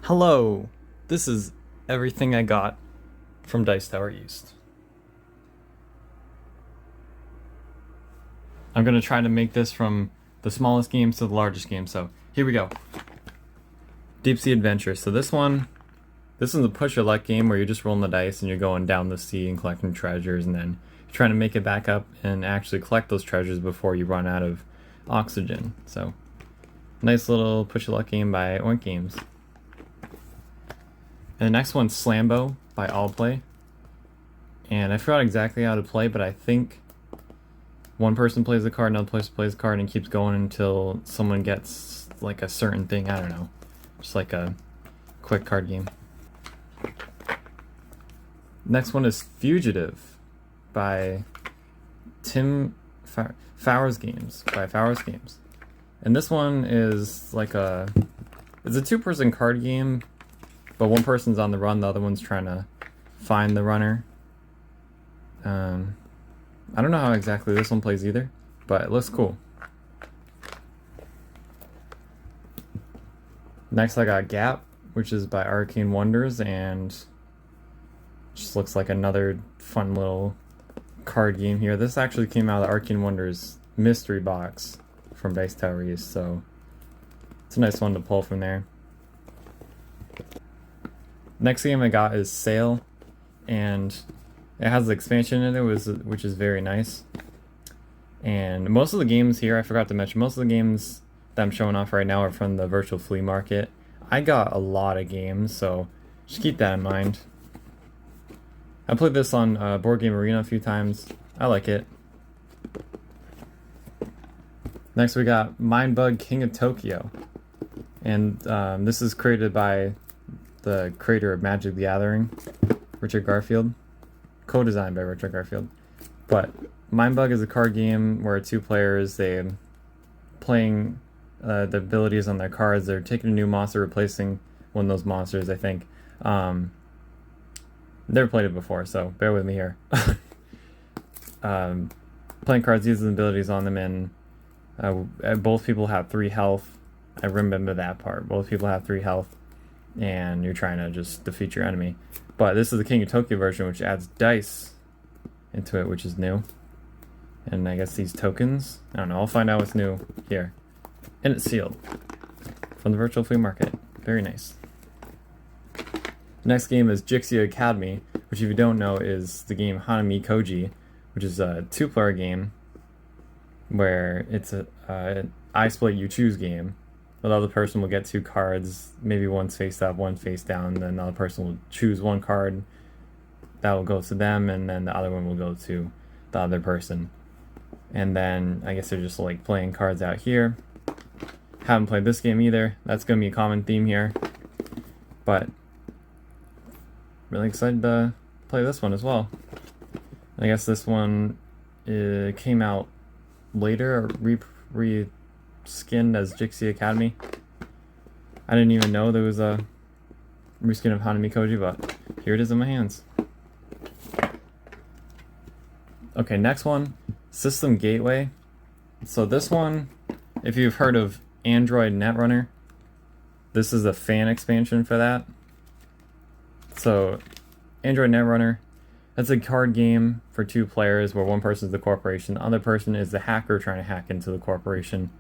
Hello, this is everything I got from Dice Tower East. I'm going to try to make this from the smallest games to the largest game, so here we go. Deep Sea Adventure. So this is a push your luck game where you're just rolling the dice and you're going down the sea and collecting treasures, and then you're trying to make it back up and actually collect those treasures before you run out of oxygen. So nice little push your luck game by Oink Games. And the next one's Slambo by Allplay. And I forgot exactly how to play, but I think one person plays a card, another person plays a card, and keeps going until someone gets like a certain thing. I don't know. Just like a quick card game. Next one is Fugitive by Fowers Games. And this one is like it's a two-person card game, but one person's on the run, the other one's trying to find the runner. I don't know how exactly this one plays either, but it looks cool. Next I got Gap, which is by Arcane Wonders, and just looks like another fun little card game here. This actually came out of the Arcane Wonders mystery box from Dice Tower East, so it's a nice one to pull from there. Next game I got is Sail, and it has the expansion in it, which is very nice. And most of the games here, I forgot to mention, most of the games that I'm showing off right now are from the virtual flea market. I got a lot of games, so just keep that in mind. I played this on Board Game Arena a few times. I like it. Next we got Mindbug King of Tokyo. And this is created by the creator of Magic the Gathering, Richard Garfield. Co-designed by Richard Garfield. But Mindbug is a card game where two players, they playing the abilities on their cards. They're taking a new monster, replacing one of those monsters, I think. Never played it before, so bear with me here. Playing cards, using the abilities on them, and both people have 3 health. I remember that part. Both people have 3 health, and you're trying to just defeat your enemy. But this is the King of Tokyo version, which adds dice into it, which is new. And I guess these tokens, I don't know, I'll find out what's new here. And it's sealed from the virtual flea market. Very nice. Next game is Jixia Academy, which if you don't know is the game Hanami Koji, which is a 2-player game where it's a I split you choose game. The other person will get 2 cards, maybe one's face up, one face down, and then the other person will choose 1 card that will go to them, and then the other one will go to the other person. And then I guess they're just like playing cards out here. Haven't played this game either. That's going to be a common theme here. But really excited to play this one as well. I guess this one came out later, or re-skinned as Jixia Academy. I didn't even know there was a reskin of Hanami Koji, but here it is in my hands. Okay, next one, System Gateway. So this one, if you've heard of Android Netrunner, this is a fan expansion for that. So Android Netrunner, that's a card game for 2 players where one person is the corporation, the other person is the hacker trying to hack into the corporation.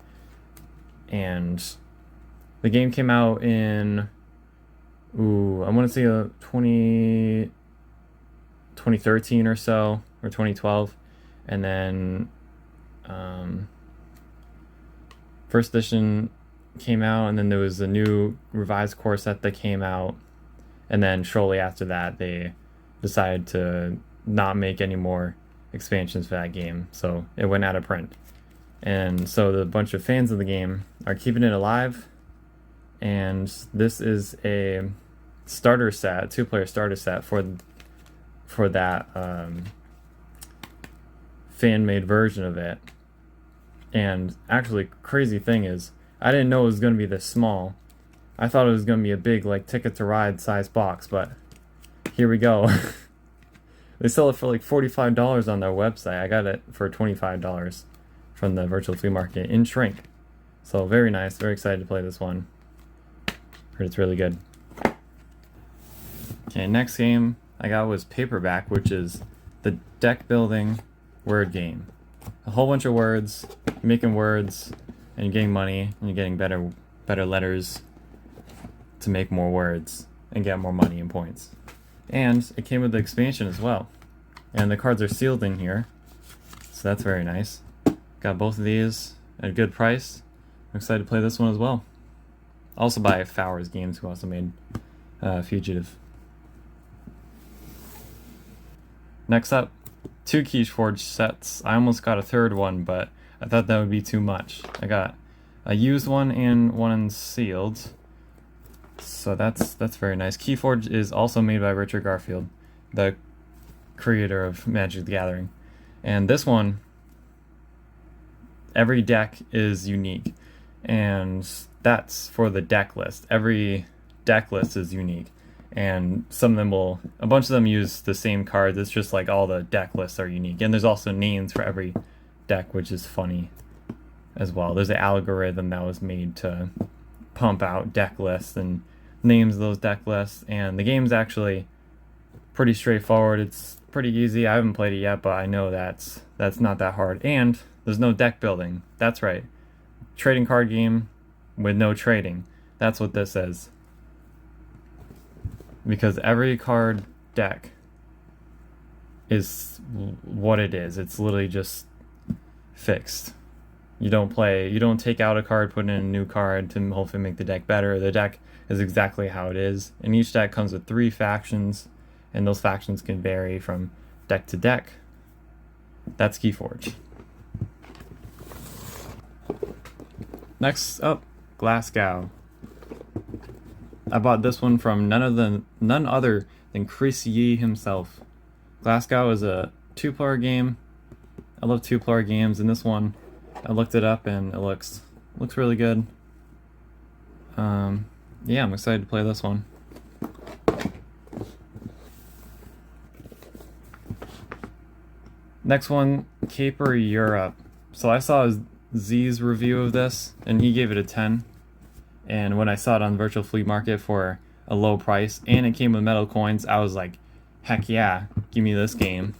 And the game came out in, I want to say 2013 or so, or 2012. And then first edition came out, and then there was a new revised core set that came out. And then shortly after that, they decided to not make any more expansions for that game. So it went out of print. And so the bunch of fans of the game are keeping it alive. And this is a starter set, a 2-player starter set for that fan-made version of it. And actually, crazy thing is, I didn't know it was going to be this small. I thought it was going to be a big, like, Ticket to Ride size box, but here we go. They sell it for like $45 on their website. I got it for $25 from the virtual flea market in shrink. So very nice, very excited to play this one. Heard it's really good. Okay, next game I got was Paperback, which is the deck building word game. A whole bunch of words, making words, and you're getting money, and you're getting better letters to make more words and get more money and points. And it came with the expansion as well. And the cards are sealed in here, so that's very nice. Got both of these at a good price. I'm excited to play this one as well. Also by Fowers Games, who also made Fugitive. Next up, 2 Keyforge sets. I almost got a third one, but I thought that would be too much. I got a used one and one unsealed. So that's very nice. Keyforge is also made by Richard Garfield, the creator of Magic the Gathering. And this one, every deck is unique. And that's for the deck list. Every deck list is unique. And some of them a bunch of them use the same cards. It's just like all the deck lists are unique. And there's also names for every deck, which is funny as well. There's an algorithm that was made to pump out deck lists and names of those deck lists. And the game's actually pretty straightforward. It's pretty easy. I haven't played it yet, but I know that's not that hard. And there's no deck building. That's right. Trading card game with no trading. That's what this is. Because every card deck is what it is. It's literally just fixed. You don't take out a card, put in a new card to hopefully make the deck better. The deck is exactly how it is. And each deck comes with 3 factions, and those factions can vary from deck to deck. That's Keyforge. Next up, Glasgow. I bought this one from none other than Chris Yee himself. Glasgow is a 2-player game. I love 2-player games, and this one, I looked it up and it looks really good. Yeah, I'm excited to play this one. Next one, Caper Europe. So I saw Z's review of this, and he gave it a 10. And when I saw it on Virtual Flea Market for a low price, and it came with metal coins, I was like, heck yeah, give me this game.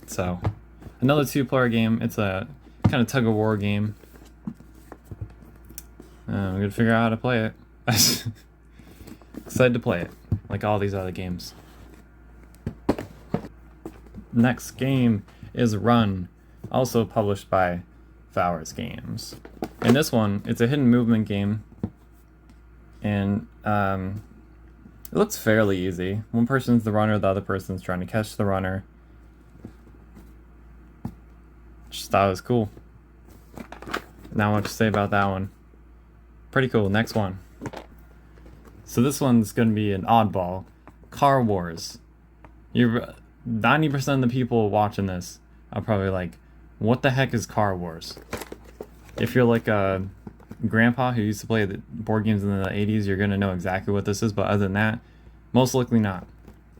So, another 2-player game. It's a kind of tug-of-war game. I'm gonna figure out how to play it. Excited to play it, like all these other games. Next game is Run, also published by Fowers Games. And this one, it's a hidden movement game. And it looks fairly easy. One person's the runner, the other person's trying to catch the runner. Just thought it was cool. Not much to say about that one. Pretty cool. Next one. So this one's going to be an oddball. Car Wars. 90% of the people watching this are probably like, what the heck is Car Wars? If you're like a grandpa who used to play the board games in the 80s, you're going to know exactly what this is, but other than that, most likely not.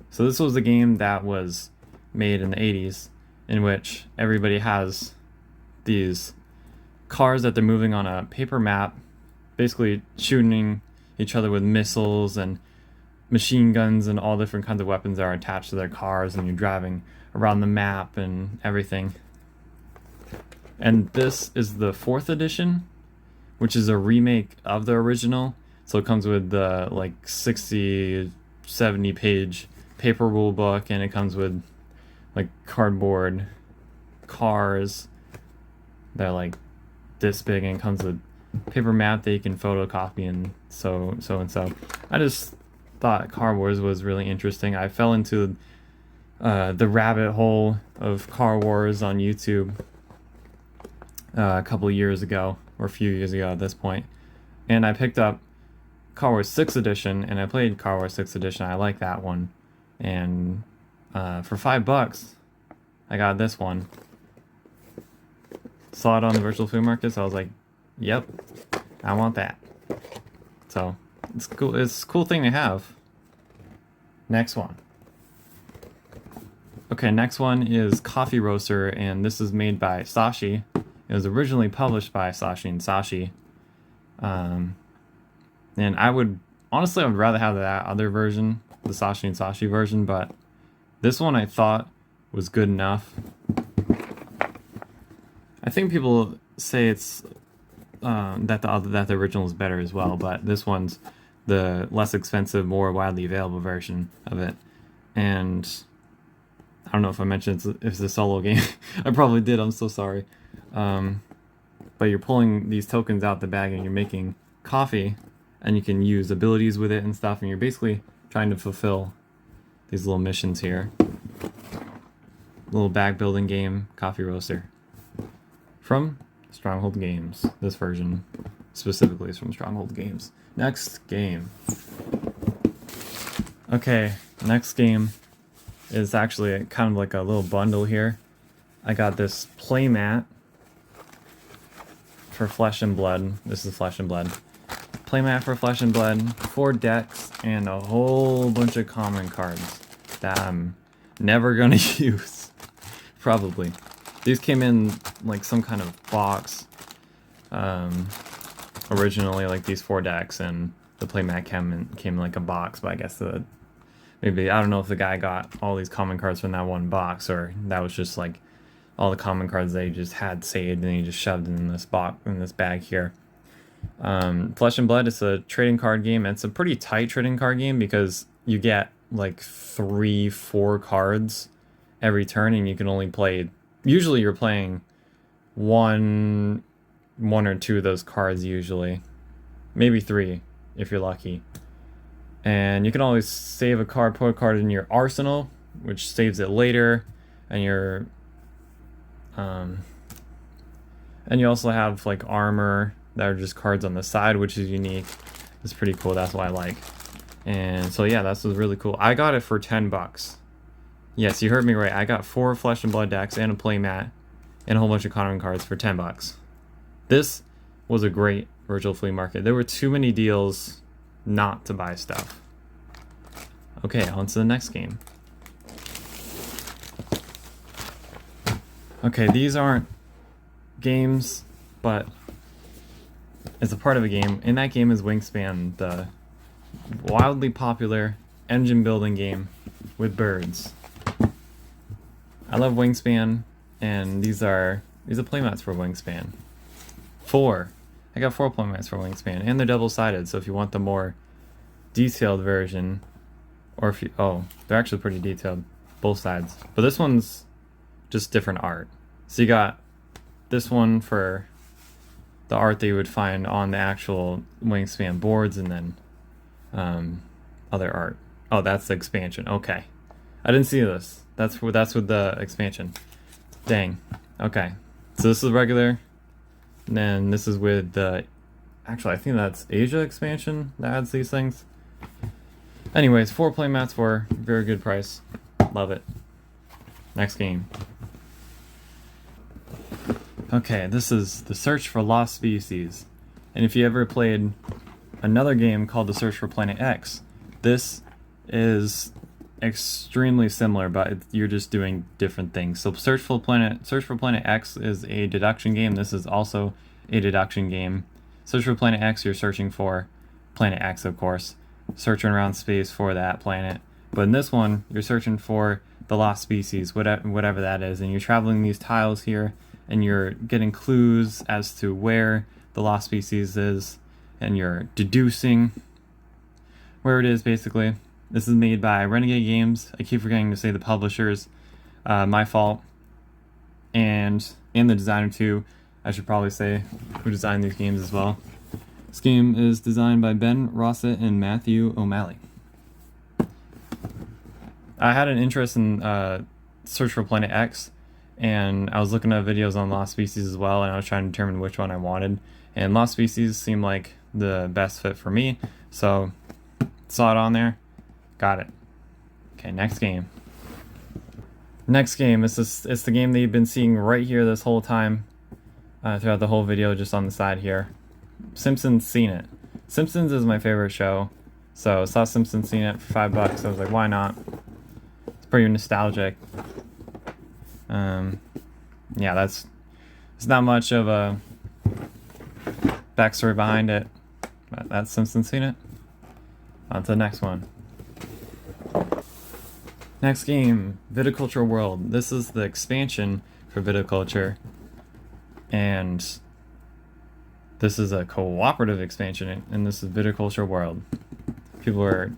So this was a game that was made in the 80s in which everybody has these cars that they're moving on a paper map, basically shooting each other with missiles and machine guns and all different kinds of weapons that are attached to their cars, and you're driving around the map and everything. And this is the 4th edition, which is a remake of the original. So it comes with the like 60, 70 page paper rule book, and it comes with like cardboard cars that are like this big, and it comes with paper map that you can photocopy and so. I just thought Car Wars was really interesting. I fell into the rabbit hole of Car Wars on YouTube a couple of years ago, or a few years ago at this point, and I picked up Car Wars 6th edition, and I played Car Wars 6th edition. I like that one, and for $5 I got this one. Saw it on the Virtual Flea Market, so I was like, yep, I want that. So it's cool. It's a cool thing to have. Next one. Okay, next one is Coffee Roaster, and this is made by Sashi. It was originally published by Sashi and Sashi. And I would rather have that other version the Sashi and Sashi version, but this one I thought was good enough. I think people say it's that the original is better as well, but this one's the less expensive, more widely available version of it. And I don't know if I mentioned it's a solo game. I probably did. I'm so sorry. But you're pulling these tokens out the bag and you're making coffee, and you can use abilities with it and stuff, and you're basically trying to fulfill these little missions here. Little bag building game, coffee roaster. From Stronghold Games. This version specifically is from Stronghold Games. Next game. Okay, next game is actually kind of like a little bundle here. I got this playmat for Flesh and Blood. This is Flesh and Blood. Playmat for Flesh and Blood, 4 decks, and a whole bunch of common cards that I'm never gonna use. Probably. These came in like some kind of box originally, like these 4 decks, and the playmat came in like a box, but I guess maybe, I don't know if the guy got all these common cards from that one box, or that was just like all the common cards they just had saved and he just shoved in this bag here. Flesh and Blood is a trading card game. It's a pretty tight trading card game because you get like 3-4 cards every turn, and you can only play, usually you're playing one or 2 of those cards, usually maybe 3 if you're lucky. And you can always save a card, put a card in your arsenal, which saves it later, and and you also have like armor that are just cards on the side, which is unique. It's pretty cool. That's what I like. And so yeah, that's really cool. I got it for $10. Yes, you heard me right. I got 4 Flesh and Blood decks and a playmat and a whole bunch of common cards for $10. This was a great virtual flea market. There were too many deals not to buy stuff. Okay, on to the next game. Okay, these aren't games, but it's a part of a game. In that game is Wingspan, the wildly popular engine building game with birds. I love Wingspan, and these are playmats for Wingspan. 4. I got 4 playmats for Wingspan, and they're double-sided, so if you want the more detailed version, or if you, they're actually pretty detailed, both sides. But this one's just different art. So you got this one for the art that you would find on the actual Wingspan boards, and then other art. Oh, that's the expansion. Okay, I didn't see this. That's with the expansion. Dang. Okay, so this is regular, and then this is with the. Actually, I think that's Asia expansion that adds these things. Anyways, 4 playmats for a very good price. Love it. Next game. Okay, this is The Search for Lost Species. And if you ever played another game called The Search for Planet X, this is extremely similar, but you're just doing different things. So Search for Planet X is a deduction game. This is also a deduction game. Search for Planet X, you're searching for Planet X, of course. Searching around space for that planet. But in this one, you're searching for the lost species, whatever that is. And you're traveling these tiles here, and you're getting clues as to where the lost species is, and you're deducing where it is, basically. This is made by Renegade Games. I keep forgetting to say the publishers. My fault. And the designer too. I should probably say who designed these games as well. This game is designed by Ben Rossett and Matthew O'Malley. I had an interest in Search for Planet X, and I was looking at videos on Lost Species as well, and I was trying to determine which one I wanted. And Lost Species seemed like the best fit for me, so saw it on there, got it. Okay, next game. Next game is it's the game that you've been seeing right here this whole time, throughout the whole video, just on the side here. Simpsons Seen It. Simpsons is my favorite show, so I saw Simpsons Seen It for $5. I was like, why not? It's pretty nostalgic. Yeah, it's not much of a backstory behind it, but that's Simpsons Seen It. On to the next one. Next game, Viticulture World. This is the expansion for Viticulture, and this is a cooperative expansion, and this is Viticulture World. People are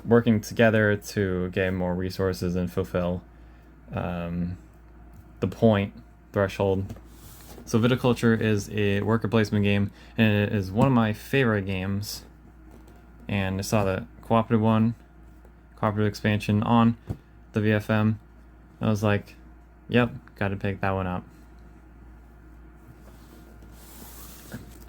working together to get more resources and fulfill the point threshold. So Viticulture is a worker placement game, and it is one of my favorite games. And I saw the cooperative expansion on the VFM. I was like, yep, gotta pick that one up.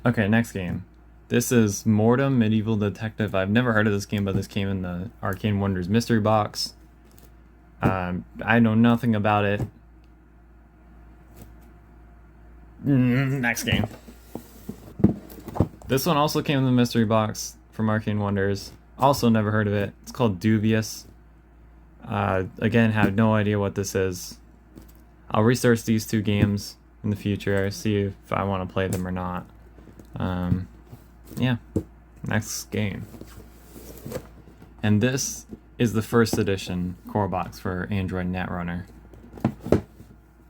Okay, next game. This is Mortem Medieval Detective. I've never heard of this game, but this came in the Arcane Wonders mystery box. I know nothing about it. Next game. This one also came in the mystery box from Arcane Wonders. Also never heard of it. It's called Dubious. Again, have no idea what this is. I'll research these two games in the future, see if I want to play them or not. Yeah, next game. And this is the first edition core box for Android Netrunner.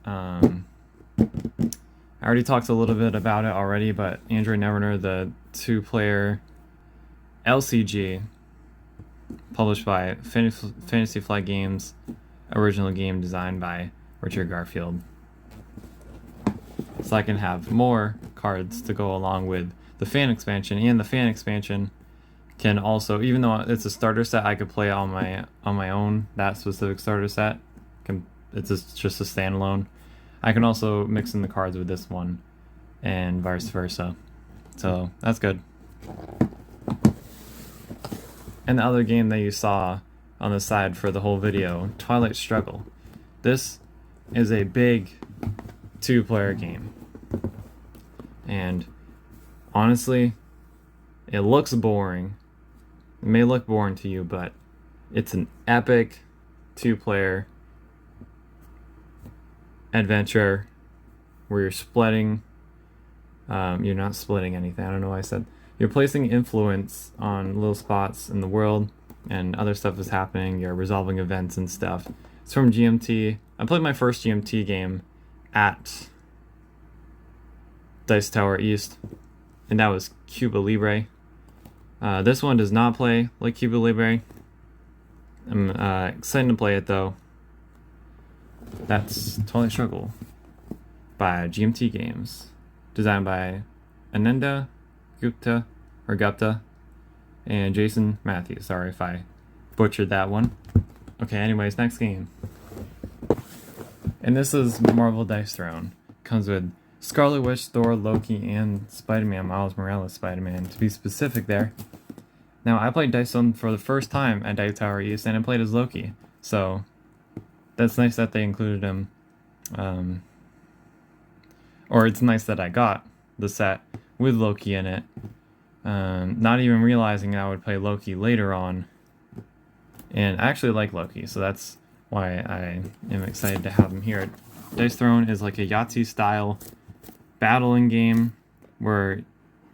I already talked a little bit about it already, but Android Netrunner, the 2-player LCG published by Fantasy Flight Games, original game designed by Richard Garfield. So I can have more cards to go along with the fan expansion, and the fan expansion can also, even though it's a starter set, I could play on my own. That specific starter set, it's just a standalone. I can also mix in the cards with this one, and vice versa. So that's good. And the other game that you saw on the side for the whole video, Twilight Struggle. This is a big 2-player game. And honestly, it looks boring. It may look boring to you, but it's an epic 2-player adventure where you're splitting. You're not splitting anything. I don't know why I said. You're placing influence on little spots in the world, and other stuff is happening. You're resolving events and stuff. It's from GMT. I played my first GMT game at Dice Tower East, and that was Cuba Libre. This one does not play like Cuba Libre. I'm excited to play it though. That's Twilight Struggle by GMT Games, designed by Ananda Gupta and Jason Matthews. Sorry if I butchered that one. Okay, anyways, next game. And this is Marvel Dice Throne. Comes with Scarlet Witch, Thor, Loki, and Spider-Man, Miles Morales Spider-Man, to be specific there. Now, I played Dice Throne for the first time at Dice Tower East, and I played as Loki. So, that's nice that they included him. Or it's nice that I got the set with Loki in it. Not even realizing I would play Loki later on. And I actually like Loki, so that's why I am excited to have him here. Dice Throne is like a Yahtzee style battling game where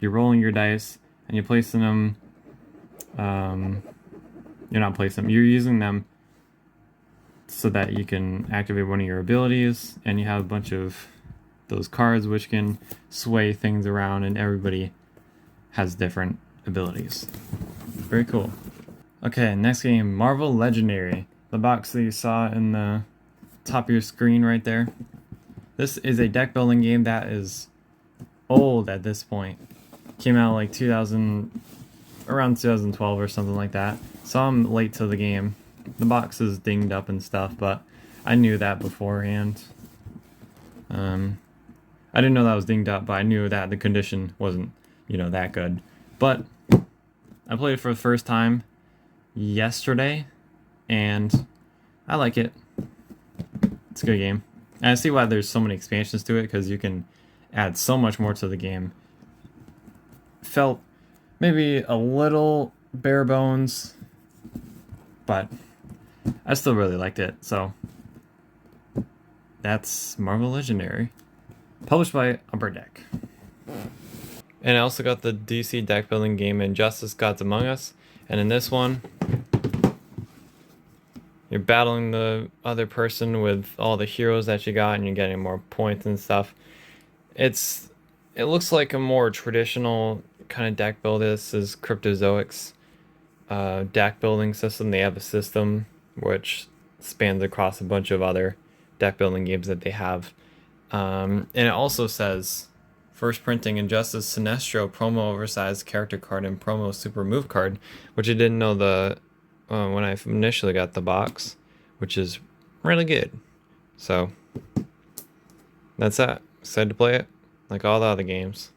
you're rolling your dice and you're placing them. You're not placing them, you're using them so that you can activate one of your abilities, and you have a bunch of those cards which can sway things around, and everybody has different abilities. Very cool. Okay, next game, Marvel Legendary. The box that you saw in the top of your screen right there. This is a deck building game that is old at this point. Came out like around 2012 or something like that. So I'm late to the game. The box is dinged up and stuff, but I knew that beforehand. I didn't know that was dinged up, but I knew that the condition wasn't, that good. But I played it for the first time yesterday, and I like it. It's a good game. And I see why there's so many expansions to it, because you can add so much more to the game. Felt maybe a little bare bones, but I still really liked it. So that's Marvel Legendary, published by Upper Deck. And I also got the DC deck building game Injustice: Gods Among Us, and in this one you're battling the other person with all the heroes that you got, and you're getting more points and stuff. It looks like a more traditional kind of deck build. This is Cryptozoic's deck building system. They have a system which spans across a bunch of other deck building games that they have. And it also says first printing Injustice Sinestro promo oversized character card and promo super move card, which I didn't know when I initially got the box, which is really good. So that's that. Excited to play it, like all the other games.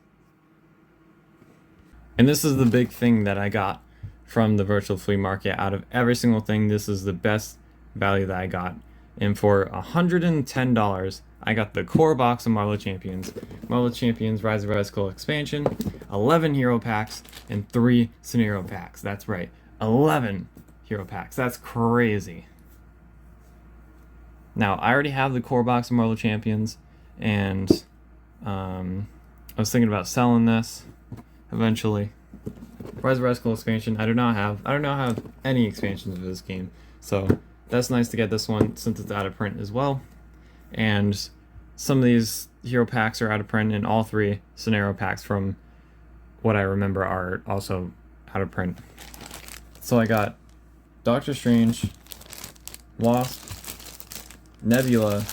And this is the big thing that I got from the virtual flea market. Out of every single thing, this is the best value that I got. And for $110, I got the core box of Marvel Champions, Rise of Reskull expansion, 11 hero packs, and 3 scenario packs. That's right, 11 hero packs. That's crazy. Now, I already have the core box of Marvel Champions, and I was thinking about selling this eventually. Rise of Reskull expansion, I do not have any expansions of this game, so that's nice to get this one since it's out of print as well. And some of these hero packs are out of print, and all 3 scenario packs from what I remember are also out of print. So I got Doctor Strange, Wasp, Nebula,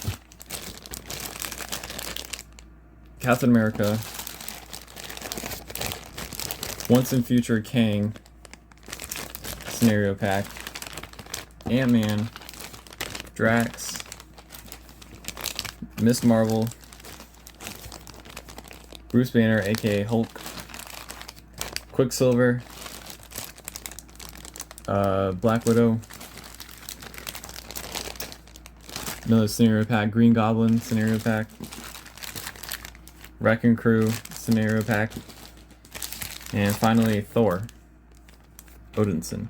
Captain America, Once and Future Kang scenario pack, Ant-Man, Drax, Miss Marvel, Bruce Banner aka Hulk, Quicksilver, Black Widow, another scenario pack, Green Goblin scenario pack, Wrecking Crew scenario pack, and finally Thor Odinson.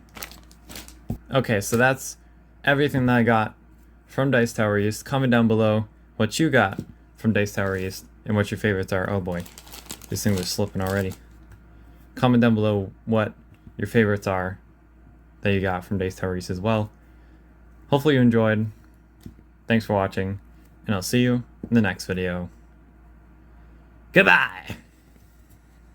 Okay, so that's everything that I got from Dice Tower East. Comment down below what you got from Dice Tower East and what your favorites are. Oh boy, these things are slipping already. Comment down below what your favorites are that you got from Dice Tower East as well. Hopefully you enjoyed. Thanks for watching, and I'll see you in the next video. Goodbye!